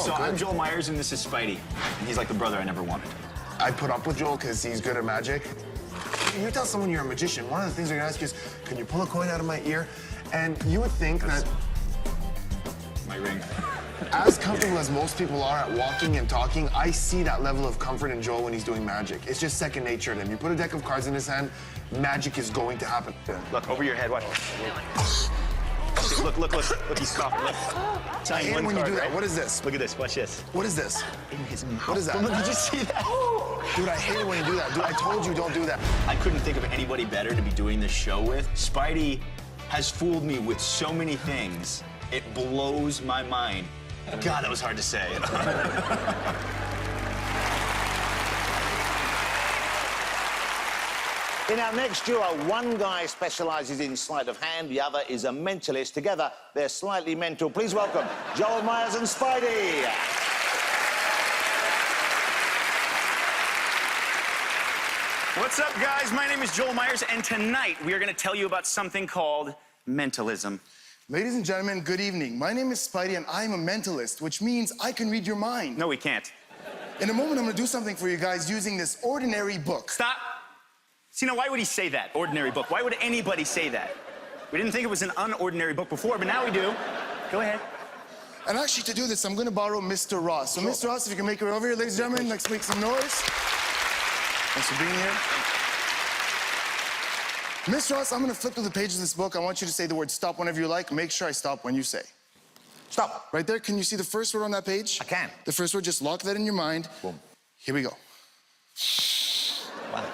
So I'm Joel Meyers, and this is Spidey. And he's like the brother I never wanted. I put up with Joel because he's good at magic. You tell someone you're a magician, one of the things they're gonna ask you is, can you pull a coin out of my ear? And you would think that... My ring. As comfortable as most people are at walking and talking, I see that level of comfort in Joel when he's doing magic. It's just second nature to him. You put a deck of cards in his hand, magic is going to happen. Look, over your head, watch. Look, he's coughing, look. I hate when you do that. Right? What is this? Look at this, watch this. What is this? In his mouth. What is that? Look, did you see that? Dude, I hate it when you do that. Dude, I told you don't do that. I couldn't think of anybody better to be doing this show with. Spidey has fooled me with so many things. It blows my mind. God, that was hard to say. In our next duo, one guy specialises in sleight of hand, the other is a mentalist. Together, they're slightly mental. Please welcome Joel Meyers and Spidey. What's up, guys? My name is Joel Meyers, and tonight we are going to tell you about something called mentalism. Ladies and gentlemen, good evening. My name is Spidey, and I'm a mentalist, which means I can read your mind. No, we can't. In a moment, I'm gonna do something for you guys using this ordinary book. Stop. See, now, why would he say that? Ordinary book. Why would anybody say that? We didn't think it was an unordinary book before, but now we do. Go ahead. And actually, to do this, I'm gonna borrow Mr. Ross. So, Mr. Ross, if you can make your way over here, ladies and gentlemen, let's make some noise. Thanks for being here. Mr. Ross, I'm gonna flip through the pages of this book. I want you to say the word stop whenever you like. Make sure I stop when you say. Stop. Right there, can you see the first word on that page? I can. The first word, just lock that in your mind. Boom. Here we go. Wow.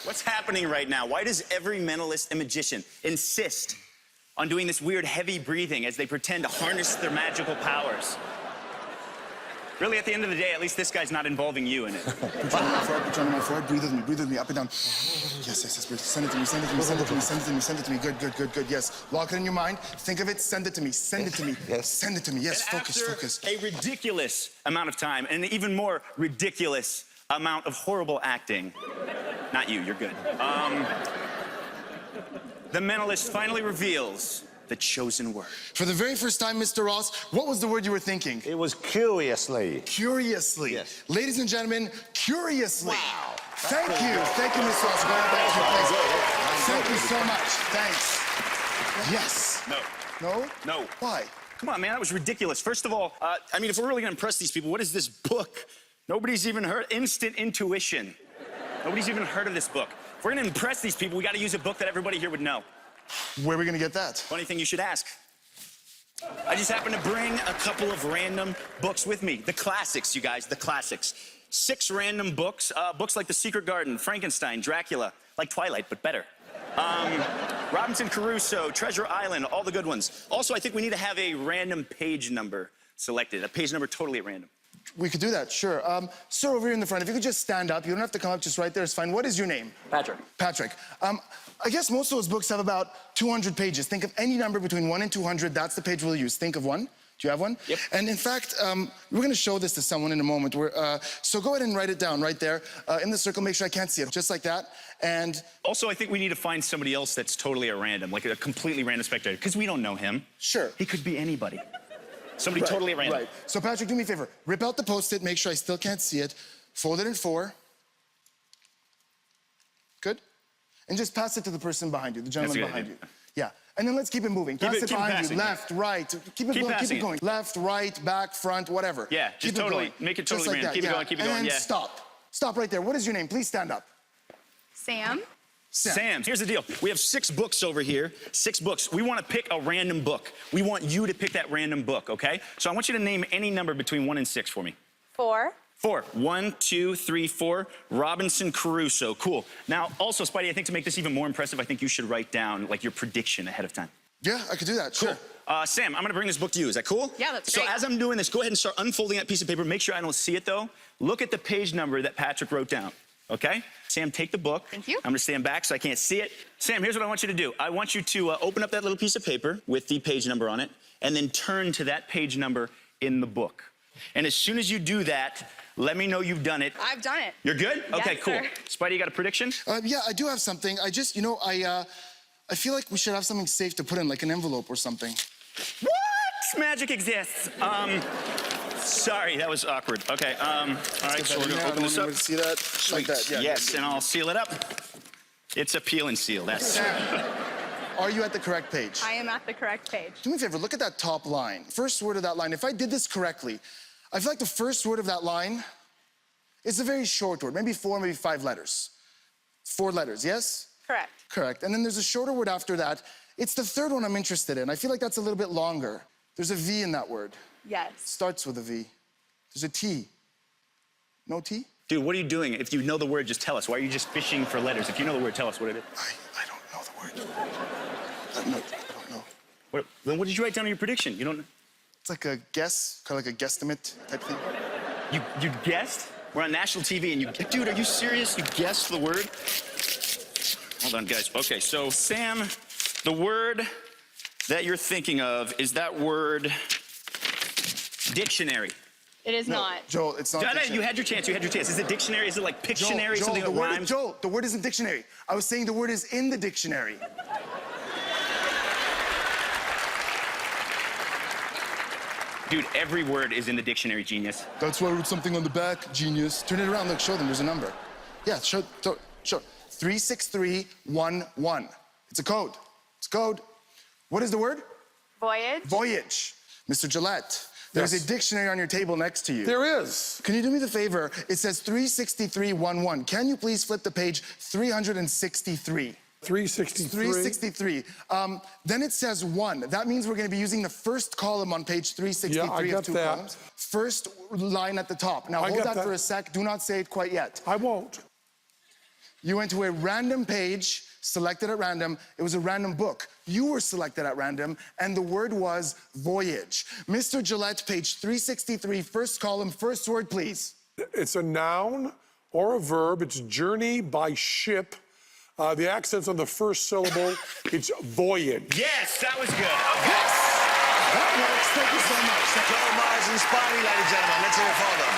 What's happening right now? Why does every mentalist and magician insist on doing this weird heavy breathing as they pretend to harness their magical powers? Really, at the end of the day, at least this guy's not involving you in it. Put your hand on my forehead, put your hand on my forehead. Breathe with me, up and down. Yes, breathe. Send it to me, send it to me, send it to me, send it to me, send it to me. Good. Yes. Lock it in your mind. Think of it, send it to me, send it to me. Yes. Send it to me, yes, And focus. a ridiculous amount of time and an even more ridiculous amount of horrible acting. Not you, you're good. The mentalist finally reveals the chosen word. For the very first time, Mr. Ross, what was the word you were thinking? It was curiously. Curiously. Yes. Ladies and gentlemen, curiously. Wow. Thank you, Mr. Ross. Going back to your place. Thank you so much. Thanks. Yes. No. No? Why? Come on, man, that was ridiculous. First of all, I mean, if we're really gonna impress these people, what is this book? Nobody's even heard Instant Intuition. Nobody's even heard of this book. If we're gonna impress these people, we gotta use a book that everybody here would know. Where are we gonna get that? Funny thing, you should ask. I just happened to bring a couple of random books with me. The classics, you guys, the classics. 6 random books, books like The Secret Garden, Frankenstein, Dracula, like Twilight, but better. Robinson Crusoe, Treasure Island, all the good ones. Also, I think we need to have a random page number selected, a page number totally at random. We could do that, sure. Sir, over here in the front, if you could just stand up. You don't have to come up, just right there is fine. What is your name? Patrick. Patrick. I guess most of those books have about 200 pages. Think of any number between 1 and 200. That's the page we'll use. Think of one. Do you have one? Yep. And in fact, we're going to show this to someone in a moment. So go ahead and write it down right there in the circle. Make sure I can't see it, just like that. And also, I think we need to find somebody else that's totally at random, like a completely random spectator, because we don't know him. Sure. He could be anybody. Somebody totally at random. Right. So Patrick, do me a favor. Rip out the Post-it. Make sure I still can't see it. Fold it in 4. Good. And just pass it to the person behind you, the gentleman behind you. Yeah. And then let's keep it moving. Pass it behind you. Left, right. Keep it going. Keep it going. Left, right, back, front, whatever. Yeah, just totally. Make it totally random. Keep it going, keep it going, yeah. And stop. Stop right there. What is your name? Please stand up. Sam. Sam, here's the deal. We have 6 books over here. 6 books. We want to pick a random book. We want you to pick that random book, okay? So I want you to name any number between 1 and 6 for me. 4. 4. 1, 2, 3, 4. Robinson Crusoe. Cool. Now, also, Spidey, I think to make this even more impressive, I think you should write down, like, your prediction ahead of time. Yeah, I could do that. Sure. Cool. Sam, I'm going to bring this book to you. Is that cool? Yeah, that's great. So as I'm doing this, go ahead and start unfolding that piece of paper. Make sure I don't see it, though. Look at the page number that Patrick wrote down. Okay? Sam, take the book. Thank you. I'm gonna stand back so I can't see it. Sam, here's what I want you to do. I want you to open up that little piece of paper with the page number on it, and then turn to that page number in the book. And as soon as you do that, let me know you've done it. I've done it. You're good? Yes, okay, cool. sir. Spidey, you got a prediction? Yeah, I do have something. I just, I feel like we should have something safe to put in, like an envelope or something. What? magic exists. Sorry, that was awkward. Okay, all right, so we're gonna open this up. See that? Like that, yeah. Yes, and I'll seal it up. It's a peel and seal, that's... Are you at the correct page? I am at the correct page. Do me a favor, look at that top line. First word of that line, if I did this correctly, I feel like the first word of that line is a very short word, maybe 4, maybe 5 letters. 4 letters, yes? Correct. Correct. And then there's a shorter word after that. It's the third one I'm interested in. I feel like that's a little bit longer. There's a V in that word. Yes. Starts with a V. There's a T. No T? Dude, what are you doing? If you know the word, just tell us. Why are you just fishing for letters? If you know the word, tell us what it is. I don't know the word. I don't know. Then what did you write down in your prediction? You don't... It's like a guess, kind of like a guesstimate type thing. You guessed? We're on national TV and you... Dude, are you serious? You guessed the word? Hold on, guys. Okay, so Sam, the word that you're thinking of, is that word dictionary? It is not. Joel, it's not No, dictionary. you had your chance, you had your chance. Is it dictionary? Is it like Pictionary? Something that rhymes? Joel, the word isn't dictionary. I was saying the word is in the dictionary. Dude, every word is in the dictionary, genius. That's why I wrote something on the back, genius. Turn it around, look, show them, there's a number. Yeah, show. 36311. It's a code. It's a code. What is the word? Voyage. Voyage. Mr. Gillette, there's a dictionary on your table next to you. There is. Can you do me the favor? It says 36311. Can you please flip the page 363? 363. 363. Then it says 1. That means we're going to be using the first column on page 363 Yeah, I got of 2 that. columns. First line at the top. Now I hold got that that. for a sec. Do not say it quite yet. I won't. You went to a random page, selected at random. It was a random book. You were selected at random, and the word was voyage. Mr. Gillette, page 363, first column, first word, please. It's a noun or a verb. It's journey by ship. The accent's on the first syllable. It's voyage. Yes, that was good. Yes! That works. Thank you so much. Joel Meyers and Spidey, ladies and gentlemen. Let's hear it for them.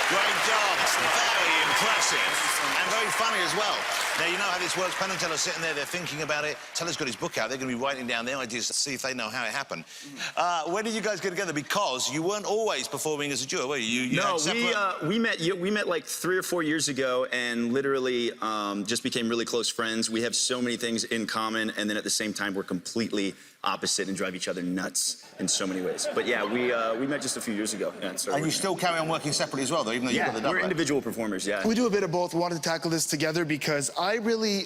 Great job. Very impressive. And very funny as well. Now, you know how this works. Penn and Teller sitting there, they're thinking about it. Teller's got his book out. They're going to be writing down their ideas to see if they know how it happened. When did you guys get together? Because you weren't always performing as a duo, were you? No, had separate... we met like 3 or 4 years ago and literally just became really close friends. We have so many things in common, and then at the same time, we're completely opposite and drive each other nuts in so many ways. But yeah, we met just a few years ago. Yeah, And you still carry on working separately as well, though, even though you've got the double. we're individual performers, yeah. We do a bit of both. We wanted to tackle this together because I really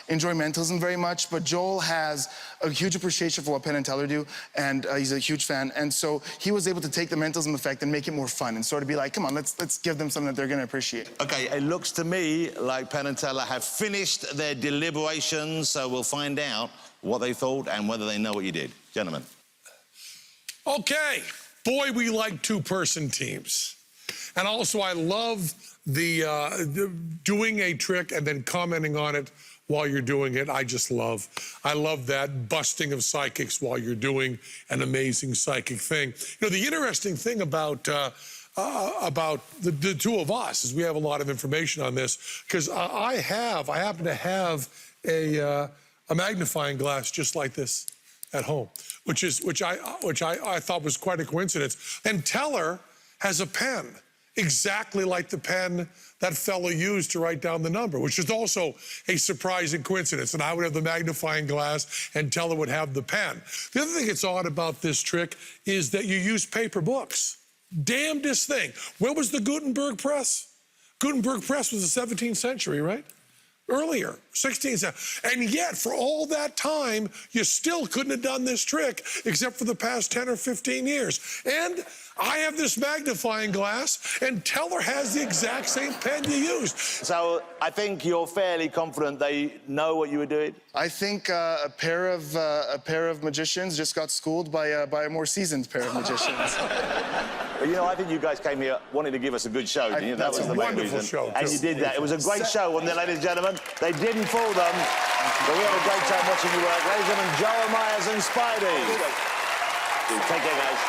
enjoy mentalism very much, but Joel has a huge appreciation for what Penn and Teller do, and he's a huge fan. And so he was able to take the mentalism effect and make it more fun and sort of be like, come on, let's give them something that they're going to appreciate. Okay, it looks to me like Penn and Teller have finished their deliberations, so we'll find out what they thought and whether they know what you did. Gentlemen. Okay. Boy, we like 2-person teams. And also, I love the doing a trick and then commenting on it while you're doing it. I love that busting of psychics while you're doing an amazing psychic thing. You know, the interesting thing about the two of us is we have a lot of information on this because I happen to have a magnifying glass just like this at home, which I thought was quite a coincidence. And Teller has a pen exactly like the pen that fellow used to write down the number, which is also a surprising coincidence. And I would have the magnifying glass and Teller would have the pen. The other thing that's odd about this trick is that you use paper books. Damnedest thing. When was the Gutenberg press? Gutenberg press was the 17th century, right? Earlier, 16th century. And yet, for all that time, you still couldn't have done this trick except for the past 10 or 15 years. And I have this magnifying glass, and Teller has the exact same pen you used. So I think you're fairly confident they know what you were doing? I think a pair of magicians just got schooled by a more seasoned pair of magicians. But, you know, I think you guys came here wanting to give us a good show, didn't you? That was the main wonderful reason. show, And too. you did that. It was a great show, wasn't it, ladies and gentlemen? They didn't fool them, but we had a great time watching you work. Ladies and gentlemen, Joel Meyers and Spidey. Take care, guys.